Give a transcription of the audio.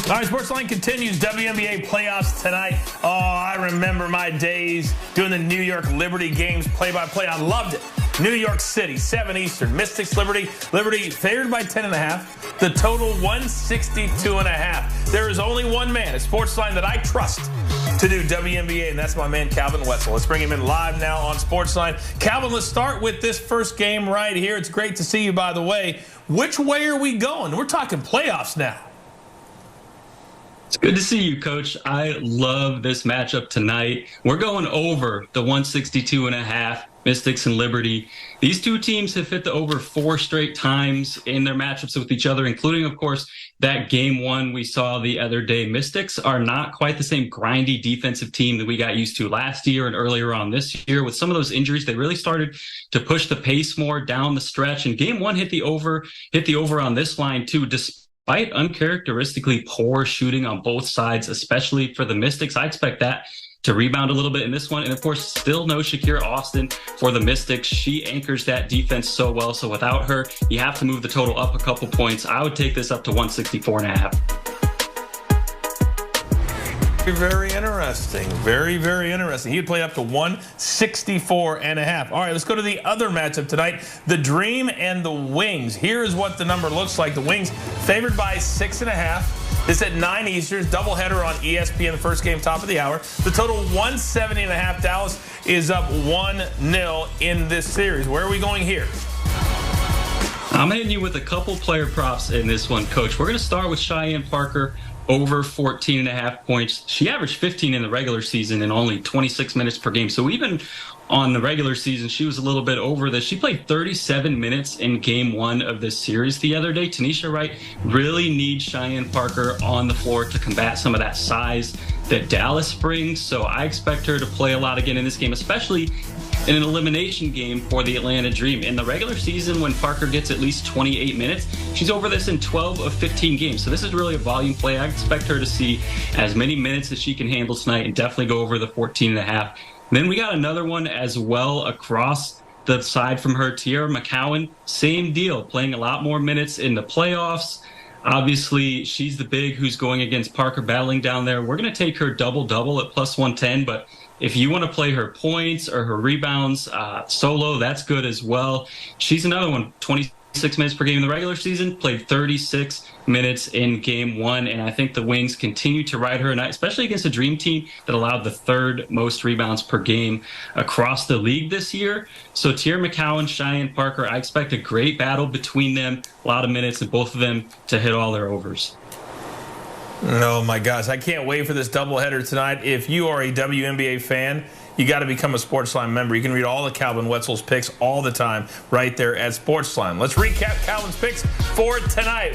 All right, Sportsline continues. WNBA playoffs tonight. Oh, I remember my days doing the New York Liberty games play-by-play. I loved it. New York City, 7 Eastern. Mystics, Liberty. Liberty favored by 10.5. The total 162.5. There is only one man at Sportsline that I trust to do WNBA, and that's my man Calvin Wetzel. Let's bring him in live now on Sportsline. Calvin, let's start with this first game right here. It's great to see you, by the way. Which way are we going? We're talking playoffs now. It's good to see you, Coach. I love this matchup tonight. We're going over the 162.5, Mystics and Liberty. These two teams have hit the over 4 straight times in their matchups with each other, including, of course, that game 1 we saw the other day. Mystics are not quite the same grindy defensive team that we got used to last year and earlier on this year. With some of those injuries, they really started to push the pace more down the stretch. And game 1 hit the over on this line, too, despite uncharacteristically poor shooting on both sides, especially for the Mystics. I expect that to rebound a little bit in this one. And of course, still no Shakira Austin for the Mystics. She anchors that defense so well. So without her, you have to move the total up a couple points. I would take this up to 164.5. Very interesting. Very, very interesting. He'd play up to 164.5. All right, let's go to the other matchup tonight. The Dream and the Wings. Here's what the number looks like. The Wings favored by 6.5. This at 9 Eastern. Doubleheader on ESPN, the first game, top of the hour. The total 170.5. Dallas is up 1-0 in this series. Where are we going here? I'm hitting you with a couple player props in this one, Coach. We're going to start with Cheyenne Parker. Over 14.5 points. She averaged 15 in the regular season in only 26 minutes per game. So even on the regular season, she was a little bit over this. She played 37 minutes in game 1 of this series the other day. Tanisha Wright really needs Cheyenne Parker on the floor to combat some of that size that Dallas brings. So I expect her to play a lot again in this game, especially in an elimination game for the Atlanta Dream. In the regular season, when Parker gets at least 28 minutes, she's over this in 12 of 15 games. So this is really a volume play. I expect her to see as many minutes as she can handle tonight and definitely go over the 14.5. Then we got another one as well across the side from her, Tierra McCowan. Same deal, playing a lot more minutes in the playoffs. Obviously, she's the big who's going against Parker battling down there. We're going to take her double-double at plus 110, but if you want to play her points or her rebounds solo, that's good as well. She's another one, 26 minutes per game in the regular season, played 36 minutes in game 1, and I think the Wings continue to ride her, and especially against a Dream team that allowed the 3rd most rebounds per game across the league this year. So Tierra McCowan, Cheyenne Parker, I expect a great battle between them, a lot of minutes, and both of them to hit all their overs. Oh, my gosh. I can't wait for this doubleheader tonight. If you are a WNBA fan, you got to become a Sportsline member. You can read all of Calvin Wetzel's picks all the time right there at Sportsline. Let's recap Calvin's picks for tonight.